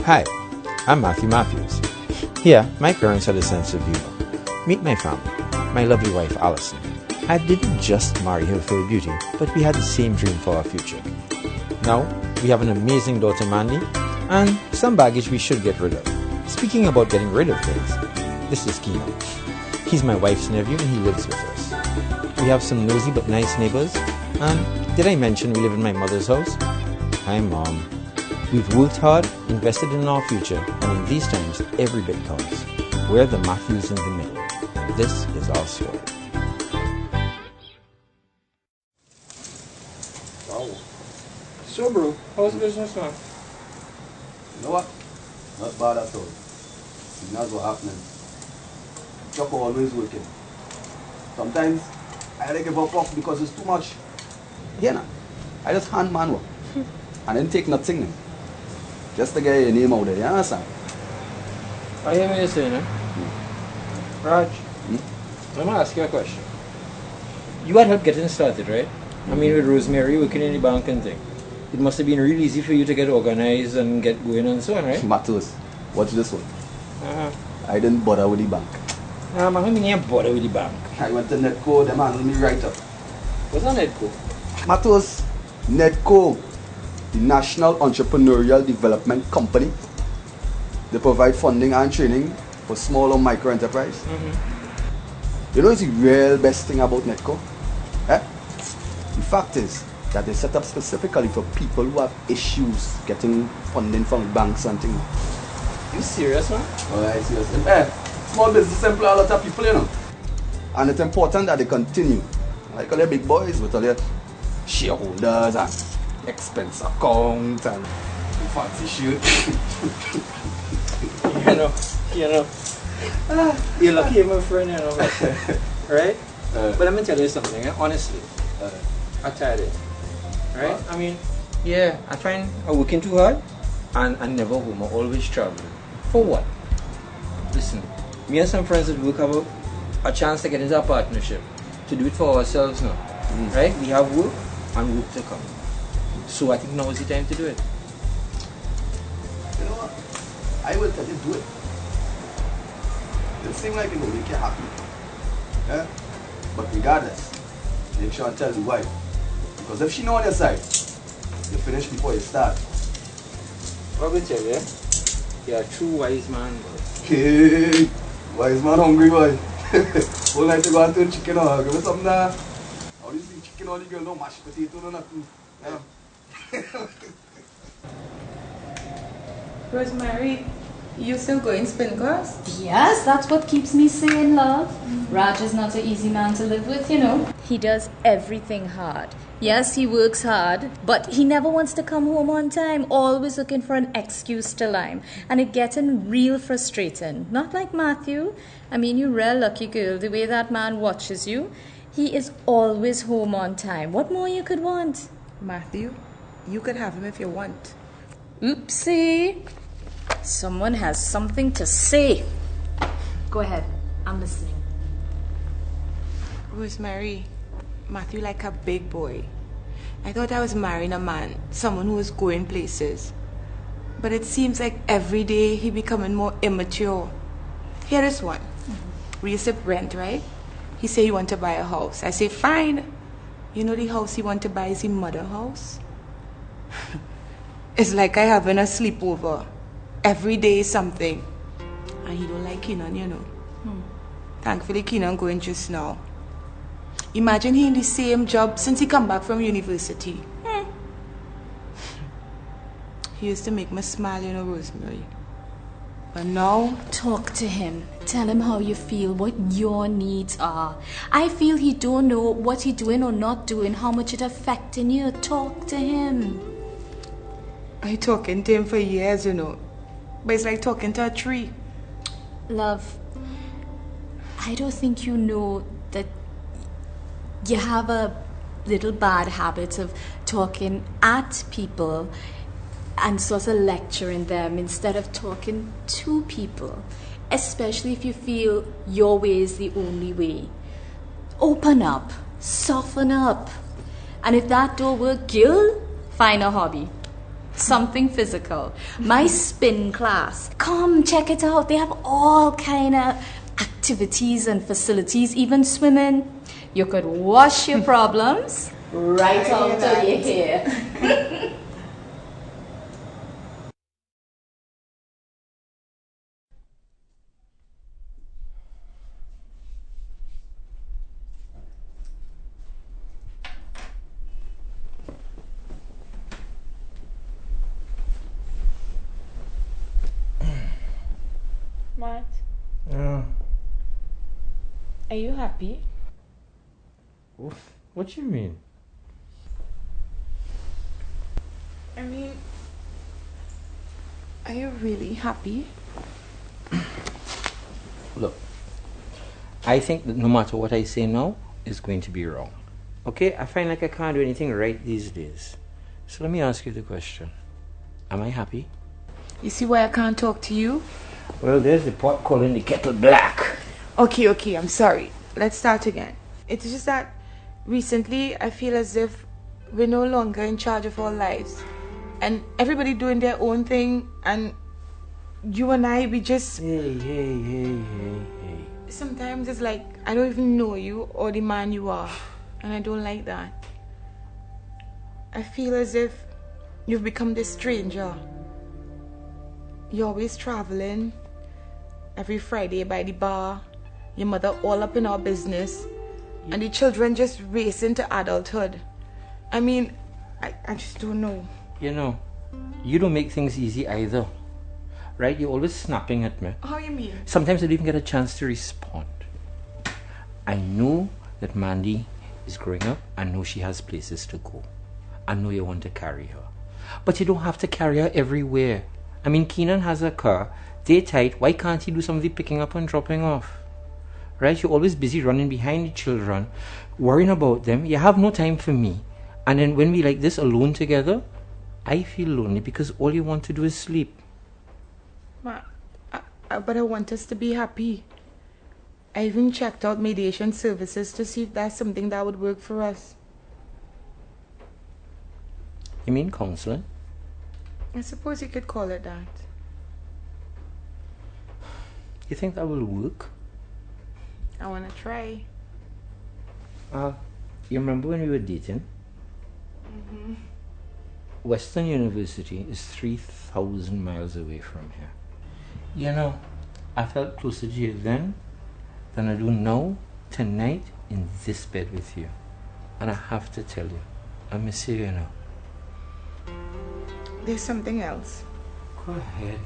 Hi, I'm Matthew Matthews. Here, my parents had a sense of humor. Meet my family, my lovely wife Alison. I didn't just marry her for her beauty, but we had the same dream for our future. Now, we have an amazing daughter Mandy, and some baggage we should get rid of. Speaking about getting rid of things, this is Keenan. He's my wife's nephew and he lives with us. We have some nosy but nice neighbors, and did I mention we live in my mother's house? Hi Mom. We've worked hard, invested in our future, and in these times, every bit counts. We're the Matthews in the middle. This is our story. Wow. So bro, how's business now? You know what? Not bad at all. That's what happening. Job always working. Sometimes I like give up because it's too much. Yeah, nah. I just hand man work. And then take nothing. Just to get your name out there, you understand? I hear what you're saying, eh? Raj, let me ask you a question. You had help getting started, right? I mean, with Rosemary working in the bank and thing. It must have been really easy for you to get organized and get going and so on, right? Matters. Watch this one. I didn't bother with the bank. I mean, you bother with the bank. I went to Netco, them handled me right up. What's that Netco? Matters. Netco, the National Entrepreneurial Development Company. They provide funding and training for small or micro enterprise. You know what's the real best thing about Netco? The fact is that they set up specifically for people who have issues getting funding from banks and things. You serious, man? Oh, I'm serious. Small business employ a lot of people, you know. And it's important that they continue. Like all the big boys with all their shareholders and expense account and fancy shit. you know. You're lucky you're my friend, you know. Right? But let me tell you something, honestly. I'm tired. Right? I mean, yeah, I find I'm working too hard and I'm never home. I'm always traveling. For what? Listen, me and some friends at work have a chance to get into a partnership. To do it for ourselves now. Right? We have work and work to come. So I think now is the time to do it. You know what? I will tell you do it. It seems like it will make you happy. Yeah? But regardless, make sure and tell the wife. Because if she know on your side, you finish before you start. What will tell you? You're a true wise man, boy. Hey, wise man hungry boy. Whole night to go and turn chicken or give me something there. How do you see chicken or the girl no mashed potato no nothing? Yeah. Rosemary, you still going spin class? Yes, that's what keeps me sane, love. Raj is not an easy man to live with, you know. He does everything hard. Yes, he works hard, but he never wants to come home on time, always looking for an excuse to lie. And it getting real frustrating. Not like Matthew. I mean, you real lucky girl, the way that man watches you. He is always home on time. What more you could want? Matthew, you could have him if you want. Oopsie. Someone has something to say. Go ahead. I'm listening. Rosemary, Matthew like a big boy. I thought I was marrying a man, someone who was going places. But it seems like every day he becoming more immature. Here is one. We used to rent, right? He say he want to buy a house. I say, fine. You know the house he want to buy is his mother house? It's like I having a sleepover. Every day is something. And he don't like Keenan, you know. Thankfully, Keenan going just now. Imagine he in the same job since he come back from university. He used to make me smile, you know, Rosemary. But now... Talk to him. Tell him how you feel, what your needs are. I feel he don't know what he doing or not doing, how much it affecting you. Talk to him. I talking to him for years, you know. But it's like talking to a tree. Love, I don't think you know that you have a little bad habit of talking at people and sort of lecturing them instead of talking to people, especially if you feel your way is the only way. Open up, soften up, and if that don't work, find a hobby. Something physical. My spin class. Come check it out. They have all kind of activities and facilities, even swimming. You could wash your problems right out till you're here. Matt, Yeah. are you happy? What you mean? I mean, are you really happy? Look, I think that no matter what I say now is going to be wrong. Okay, I find like I can't do anything right these days. So let me ask you the question. Am I happy? You see why I can't talk to you? Well, there's the pot calling the kettle black. Okay, I'm sorry. Let's start again. It's just that recently I feel as if we're no longer in charge of our lives. And everybody doing their own thing, and you and I, we just... Hey. Sometimes it's like I don't even know you or the man you are. And I don't like that. I feel as if you've become this stranger. You're always traveling. Every Friday by the bar. Your mother all up in our business. And the children just race into adulthood. I mean, I just don't know. You know, you don't make things easy either. Right? You're always snapping at me. How you mean? Sometimes I don't even get a chance to respond. I know that Mandy is growing up. I know she has places to go. I know you want to carry her. But you don't have to carry her everywhere. I mean, Keenan has a car. They're tight. Why can't he do some of the picking up and dropping off? Right? You're always busy running behind the children, worrying about them. You have no time for me. And then when we like this alone together, I feel lonely because all you want to do is sleep. But I want us to be happy. I even checked out mediation services to see if that's something that would work for us. You mean counseling? I suppose you could call it that. You think that will work? I want to try. You remember when we were dating? Mm-hmm. Western University is 3,000 miles away from here. You know, I felt closer to you then than I do now, tonight, in this bed with you. And I have to tell you, I miss you, you know. There's something else. Go ahead.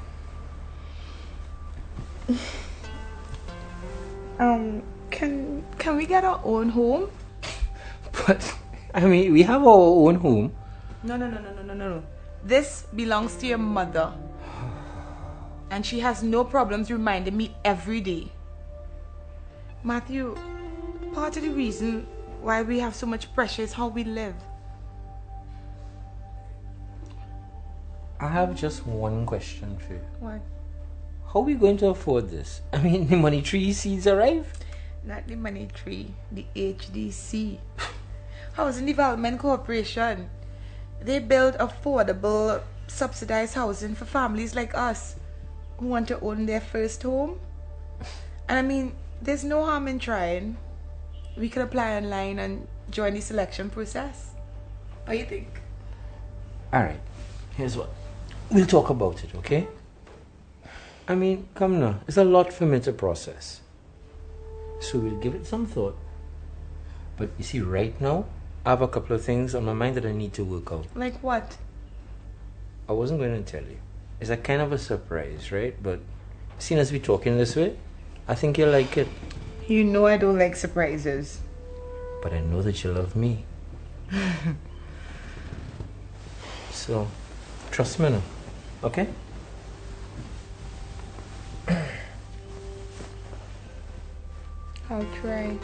Can we get our own home? But, I mean, we have our own home. No. This belongs to your mother. And she has no problems reminding me every day. Matthew, part of the reason why we have so much pressure is how we live. I have just one question for you. What? How are we going to afford this? I mean, the money tree seeds arrive? Not the money tree, the HDC. Housing Development Corporation. They build affordable, subsidized housing for families like us who want to own their first home. And I mean, there's no harm in trying. We could apply online and join the selection process. What do you think? Alright, here's what. We'll talk about it, okay? I mean, come now. It's a lot for me to process. So we'll give it some thought. But you see, right now, I have a couple of things on my mind that I need to work out. Like what? I wasn't going to tell you. It's a kind of a surprise, right? But seeing as we're talking this way, I think you'll like it. You know I don't like surprises. But I know that you love me. So, trust me now, okay? I'll try.